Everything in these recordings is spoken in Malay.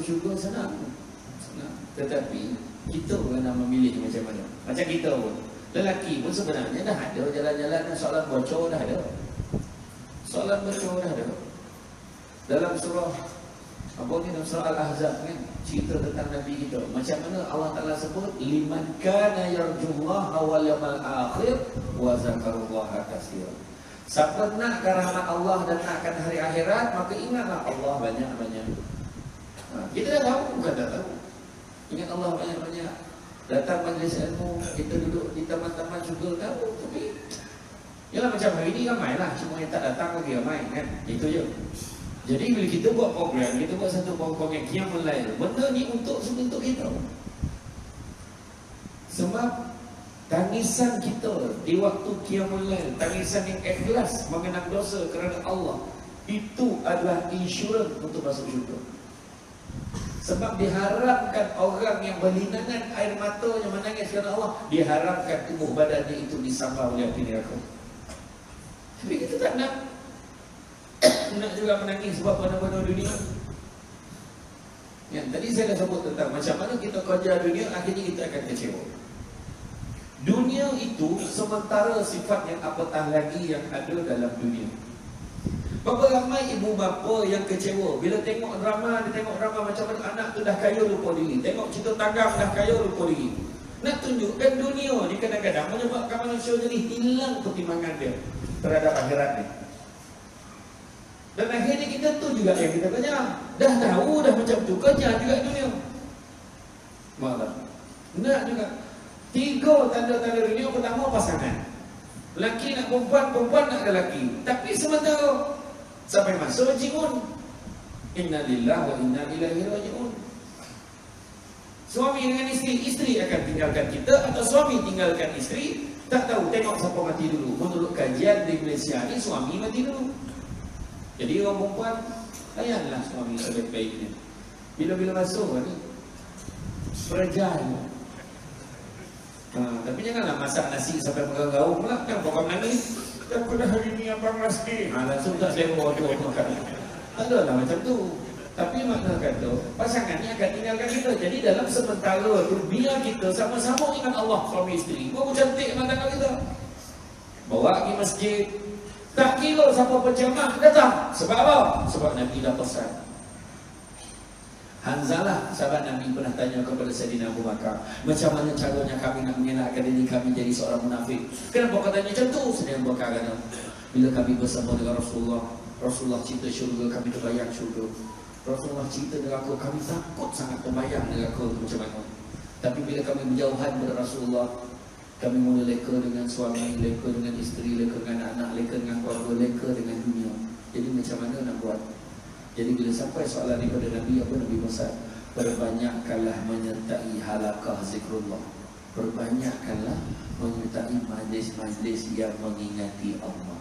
syurga senang. Tetapi kita kena memilih macam mana. Macam kita pun, lelaki pun sebenarnya dah ada jalan-jalan soalan bocor dah ada. Soalan bocor dah ada. Dalam surah dalam surah Al-Ahzab kan, cerita tentang Nabi kita. Macam mana Allah Ta'ala sebut, liman kana yarjullaha wal yawmal akhir wa zakarullaha katsiran. Siapa nakkan rahmat Allah dan nakkan hari akhirat, maka ingatlah Allah banyak-banyak. Kita dah tahu, bukan tak tahu. Ingat Allah banyak-banyak. Datang majlis ilmu, kita duduk di taman-taman syurga tahu. Tapi yalah macam hari ni ramailah, cuma yang tak datang lagi ramai kan. Itu je. Jadi bila kita buat program, kita buat satu program Qiyamul Lail, benda ni untuk kita. Sebab tangisan kita di waktu Qiyamul Lail, tangisan yang ikhlas mengenang dosa kerana Allah, itu adalah insurans untuk masuk syurga. Sebab diharapkan orang yang berlinangan air matanya menangis kerana Allah, diharapkan tubuh badannya itu disampah oleh api neraka. Tapi kita tak nak juga menangis sebab benda-benda dunia. Yang tadi saya dah sebut tentang macam mana kita kerja dunia, akhirnya kita akan kecewa. Dunia itu sementara sifatnya, apatah lagi yang ada dalam dunia. Berapa ramai ibu bapa yang kecewa bila tengok drama, dia tengok drama macam mana anak tu dah kaya lupa diri, tengok cerita tanggap dah kaya lupa diri. Nak tunjukkan dunia ni kadang-kadang menyebabkan manusia jadi hilang pertimbangan dia terhadap akhirat ni. Dan akhirnya kita tu juga yang kita tanya, dah tahu dah macam tu, kerja juga dunia. Malah nak juga 3 tanda-tanda dunia. Pertama, pasangan. Lelaki nak perempuan, perempuan nak lelaki. Tapi sementara sampai masa jiun, inna lillahi wa inna ilaihi raji'un. Suami dengan isteri, isteri akan tinggalkan kita atau suami tinggalkan isteri, tak tahu, tengok siapa mati dulu. Menurut kajian di Malaysia ni, suami mati dulu. Jadi orang perempuan, layanlah suami sebaik-baiknya. Bila-bila masuk ni, perjalanan. Tapi janganlah masak nasi sampai menggaung pula. Kan kau menangis, dan pada hari ni abang Rasdi, langsung tak sewa tu makan. Tak ada lah macam tu. Tapi makna kata, pasangannya akan tinggalkan kita. Jadi dalam sementara tu, biar kita sama-sama ingat Allah, suami isteri. Baru cantik mata kita. Bawa pergi masjid. Tak kira siapa penjamah datang. Sebab apa? Sebab Nabi dah pesan. Hanzalah, sahabat Nabi, pernah tanya kepada Sayyidina Abu Bakar, macam mana caranya kami nak mengelakkan diri kami jadi seorang munafik? Kenapa katanya macam tu? Sayyidina Abu Bakar kata, bila kami bersama dengan Rasulullah cerita syurga, kami terbayang syurga. Rasulullah cerita neraka, kami takut sangat terbayang neraka itu macam mana. Tapi bila kami berjauhan dari Rasulullah, kami mula leka dengan suami, leka dengan isteri, leka dengan anak, leka dengan keluarga, leka dengan dunia. Jadi macam mana nak buat? Jadi bila sampai soalan daripada Nabi, apa Nabi pesan? Perbanyakkanlah menyertai halaqah zikrullah. Perbanyakkanlah menyertai majlis-majlis yang mengingati Allah.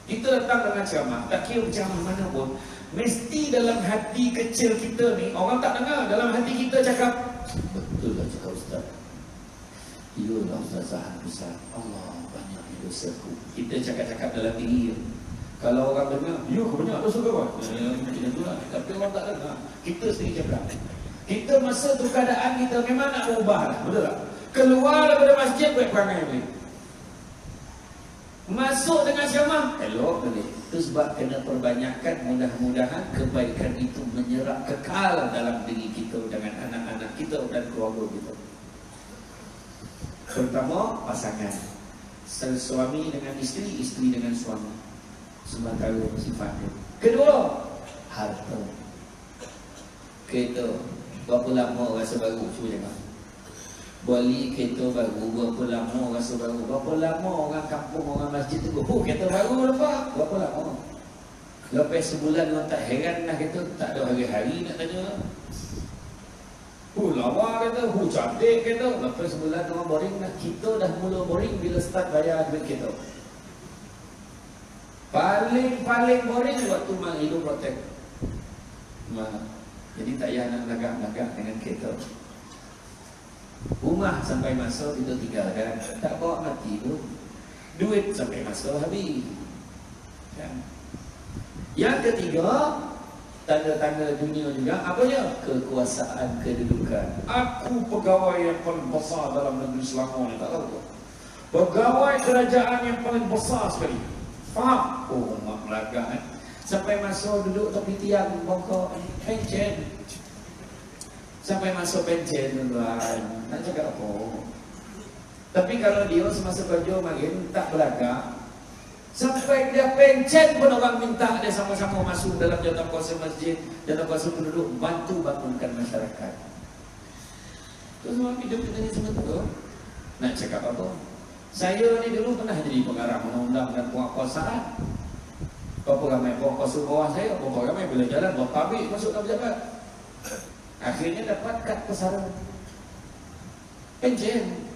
Kita datang dengan ceramah, tak kira ceramah mana pun, mesti dalam hati kecil kita ni, orang tak dengar, dalam hati kita cakap, betul lah cakap Ustaz. Iyalah Ustazah besar, Allah banyak dosaku. Kita cakap-cakap dalam diri. Kalau orang dengar, ya banyak dosa kawan. Macam tu lah. Tapi orang tak dengar. Kita sendiri cakap. Kita masa tu keadaan kita memang nak ubah lah. Betul tak? Keluar daripada masjid, buat perangai boleh. Masuk dengan syamah, elok boleh. Itu sebab kena perbanyakkan, mudah-mudahan kebaikan itu menyerap kekal dalam diri kita, dengan anak-anak kita dan keluarga kita. Pertama, pasangan. Suami dengan isteri, isteri dengan suami. Sementara sifatnya. Kedua, harta. Kereta, berapa lama rasa baru? Cuba jangan. Beli kereta baru, berapa lama rasa baru? Berapa lama orang kampung, orang masjid tu, kereta baru lepas? Berapa lama? Lepas sebulan orang tak heran lah kereta, tak ada hari-hari nak tanya. Lawa kata, cantik kata. Lepas sebulan orang boring lah. Kita dah mula boring bila start bayar duit kita. Paling boring waktu mak hidup protek. Jadi tak payah nak lagak-lagak dengan kereta. Rumah sampai masa kita tinggalkan, tak bawa mati tu. Duit sampai masa habis. Yang ketiga, tanda-tanda dunia juga. Apa dia? Kekuasaan, kedudukan. Aku pegawai yang paling besar dalam negeri Selangor ni, tak tahu tu. Pegawai kerajaan yang paling besar sekali. Faham? Oh, mak Melaka sampai masuk duduk tepi tiang pokok pencen. Sampai masuk pencen tuan. Nak cakap apa? Tapi kalau dia semasa kerja makin tak belakang, sampai dia pencen pun orang minta dia sama-sama masuk dalam jawatankuasa masjid, jawatankuasa penduduk, bantu bangunkan masyarakat. Itu semua hidup kita ni semua tu. Nak cakap apa? Saya ni dulu pernah jadi pengarah undang-undang dan penguatkuasaan. Berapa ramai penguatkuasa bawah saya, berapa ramai bila jalan, berapa pabrik masuk dalam pejabat. Akhirnya dapat kad pesara. Pencen.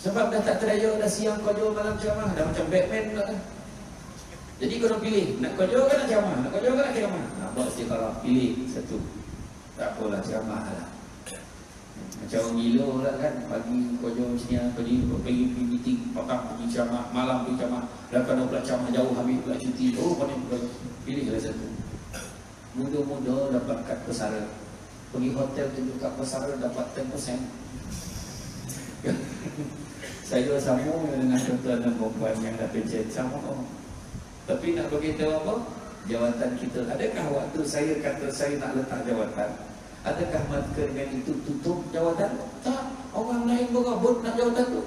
Sebab dah tak terdaya, dah siang kerja, malam ceramah, dah macam Batman pula kan. Jadi kau nak pilih, nak kerja ke nak ceramah? Nak kerja ke nak ceramah? Buat istiqarah, pilih satu. Tak apalah, ceramah lah. Macam orang gila pula kan, pagi kerja macam ni, pergi meeting, petang pergi ceramah, malam pergi ceramah. Dah kena pula ceramah jauh, habis pula cuti. Oh, pilihlah satu. Muda-muda dapat kad pesara. Pergi hotel tunjuk kad pesara, dapat 10%. Saya sama dengan tuan dan perempuan yang dah pencet sama. Tapi nak beritahu apa? Jawatan kita. Adakah waktu saya kata saya nak letak jawatan, adakah maka dengan itu tutup jawatan? Tak. Orang lain berabot nak jawatan tu.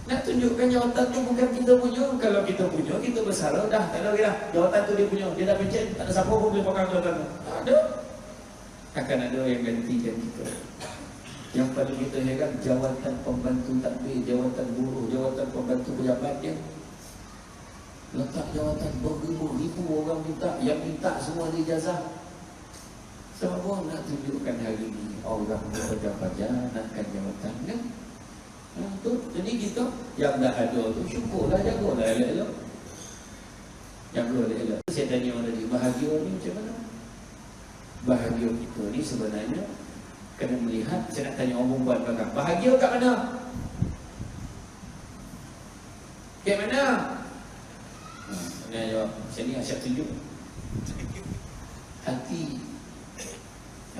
Nak tunjukkan jawatan tu bukan kita punya. Kalau kita punya, kita bersara dah. Tak ada lagi dah. Jawatan tu dia punya. Dia dah pencet. Tak ada siapa pun boleh pegang jawatan tu. Tak ada. Akan ada yang gantikan kita. Yang paling kita heran, jawatan pembantu takbir, jawatan buruh, jawatan pembantu pejabat dia letak jawatan beribu-ribu orang minta, yang minta semua ijazah. Sebab apa? Nak tunjukkan hari ini orang pejabat-pejabatkan jawatan kan? Tu. Jadi kita yang dah ada tu syukurlah, jagalah elok-elok. Jagalah elok. Saya tanya orang tadi, bahagia ni macam mana? Bahagia kita ni sebenarnya kena melihat. Saya nak tanya orang perempuan belakang, bahagia kat mana? Kat mana? Dia jawab, saya ni asyik tunjuk hati.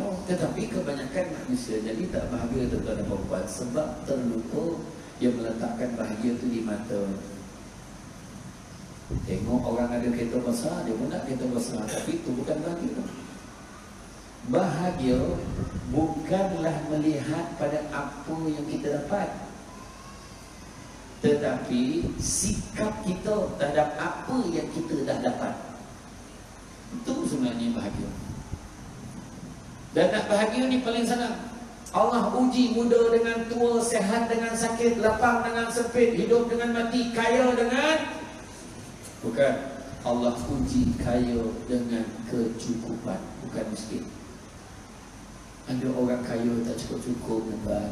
Tetapi kebanyakan manusia jadi tak bahagia tuan-tuan dan perempuan sebab terlupa dia meletakkan bahagia tu di mata. Tengok orang ada kereta besar, dia pun nak kereta besar, tapi itu bukan bahagia. Bahagia bukanlah melihat pada apa yang kita dapat, tetapi sikap kita terhadap apa yang kita dah dapat. Itu sebenarnya bahagia. Dan nak bahagia ni paling senang. Allah uji muda dengan tua, sehat dengan sakit, lapang dengan sempit, hidup dengan mati, kaya dengan... Bukan. Allah uji kaya dengan kecukupan, bukan miskin. Ada orang kaya tak cukup-cukup memang.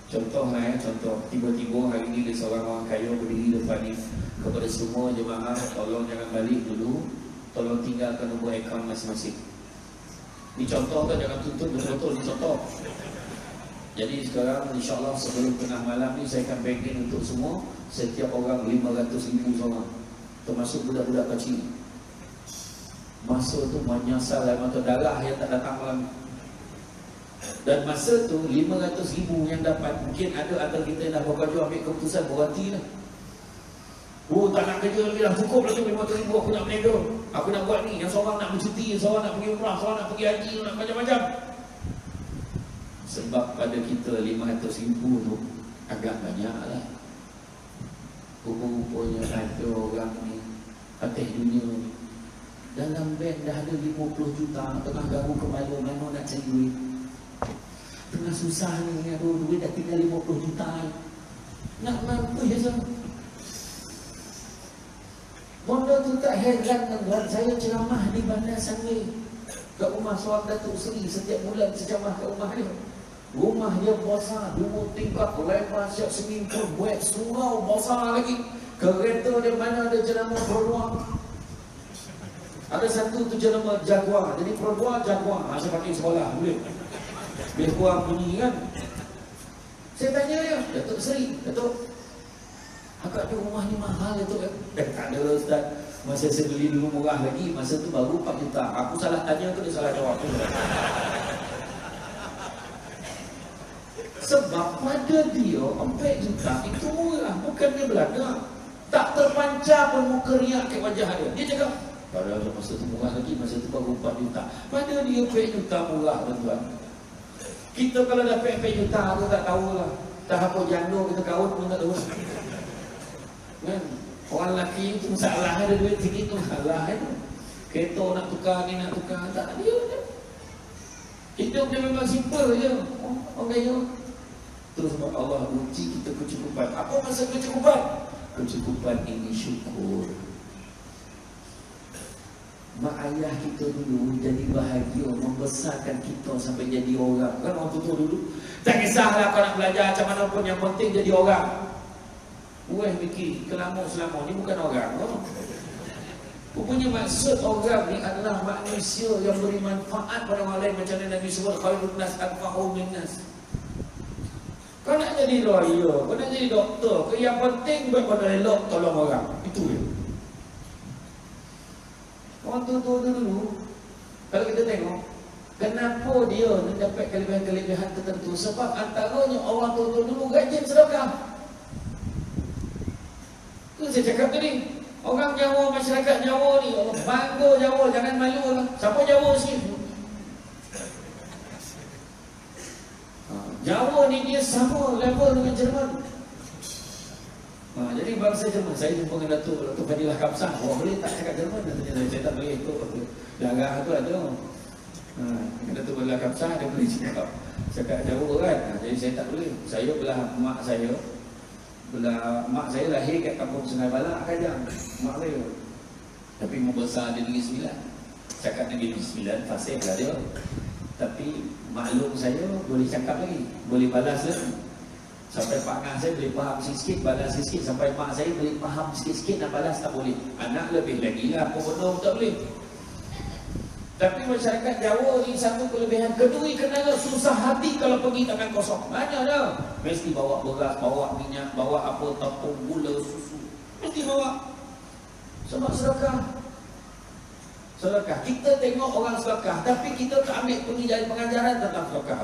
Contohlah contoh, tiba-tiba hari ini ada seorang orang kaya berdiri depan ni, kepada semua jemaah, tolong jangan balik dulu, tolong tinggalkan nombor akaun masing-masing. Ni contoh tu, jangan tuntut, betul-betul ni contoh. Jadi sekarang insyaAllah sebelum tengah malam ni saya akan bagi untuk semua, setiap orang 500,000 seorang, termasuk budak-budak kecil. Masa tu menyasar mata darah yang tak datang malam. Dan masa tu 500,000 yang dapat, mungkin ada antara kita yang dah bekerja ambil keputusan berhenti lah. Oh, tak nak kerja lagi dah, cukup lah tu 500,000 aku nak berniaga, aku nak buat ni. Yang seorang nak bercuti, yang seorang nak pergi umrah, seorang nak pergi haji, nak macam-macam. Sebab pada kita 500,000 tu agak banyak lah. Rupa-rupanya ada orang ni atas dunia ni dalam bank dah ada 50 juta, tengah garu kepala mana nak cari duit. Tengah susah ni, aduh duit dah tinggal 50 juta. Nak mampu je sama. Benda tu tak heran dengan saya ceramah di Bandar Sangwe. Kat rumah seorang Datuk Seri, setiap bulan ceramah kat rumah dia. Rumah dia besar, 2 tingkat, lebar siap swimming pool, buat surau besar lagi. Kereta dia mana ada ceramah berdua. Ada satu tu ceramah Jaguar. Jadi berdua Jaguar. Saya pakai sekolah boleh. Lebih kurang bunyi kan. Saya tanya dia, Datuk Seri, Datuk, agak tu rumah ni mahal Datuk. Tak ada Ustaz. Masa saya beli dulu murah lagi, masa tu baru 4 juta. Aku salah tanya ke dia salah jawab tu. Sebab pada dia 4 juta itu murah, bukan dia belaka. Tak terpancar pun muka riak ke wajah dia. Dia cakap, padahal masa tu murah lagi, masa tu baru 4 juta. Pada dia 4 juta murah, tuan-tuan. Kita kalau dapat 4 juta, aku tak tahulah. Tak apa janda kita kahwin pun tak tahu. Kan? Orang lelaki itu masalah ada duit sikit tu masalah kan. Kereta nak tukar ni nak tukar tak dia kan. Hidup dia memang simple je. Orang kaya. Terus sebab Allah uji kita kecukupan. Apa maksud kecukupan? Kecukupan ini syukur. Mak ayah kita dulu jadi bahagia membesarkan kita sampai jadi orang. Kan orang tua dulu tak kisahlah kau nak belajar macam mana pun, yang penting jadi orang. Weh fikir selama ni bukan orang. Rupanya maksud orang ni adalah manusia yang beri manfaat pada orang lain. Macam mana Nabi sebut, khairun nas anfa'uhum linnas. Kau nak jadi lawyer, kau nak jadi doktor, yang penting buat pada elok tolong orang. Itu dia. Orang tua dulu, kalau kita tengok, kenapa dia dapat kelebihan-kelebihan tertentu? Sebab antaranya orang tua dulu rajin sedekah. Itu saya cakap tadi. Orang Jawa, masyarakat Jawa ni, bangga Jawa, jangan malu lah. Siapa Jawa sini? Jawa ni dia sama level dengan Jerman. Jadi bangsa Jerman, saya jumpa dengan Datuk Fadilah Kamsah. Orang boleh tak cakap Jerman? Saya tak boleh ikut. Darah tu ada. Datuk Fadilah Kamsah, dia boleh cakap Jawa kan. Jadi saya tak boleh. Saya belah mak saya. Mak saya lahir kat kampung Sungai Balak, Kajang. Mak saya. Tapi membesar di Negeri Sembilan. Cakap Negeri Sembilan, fasih lah dia. Tapi maklum saya boleh cakap lagi, boleh balas lagi. Sampai pak ngah saya boleh faham sikit-sikit, balas sikit. Sampai mak saya boleh faham sikit-sikit dan balas tak boleh. Anak lebih lagi lah, apa benar tak boleh. Tapi masyarakat Jawa ni satu kelebihan. Kedua, kerana susah hati kalau pergi tangan kosong. Mana dah? Mesti bawa beras, bawa minyak, bawa apa, tepung, gula, susu. Mesti bawa. Sebab sedekah. Sedekah. Kita tengok orang sedekah, tapi kita tak ambil pergi dari pengajaran tentang sedekah.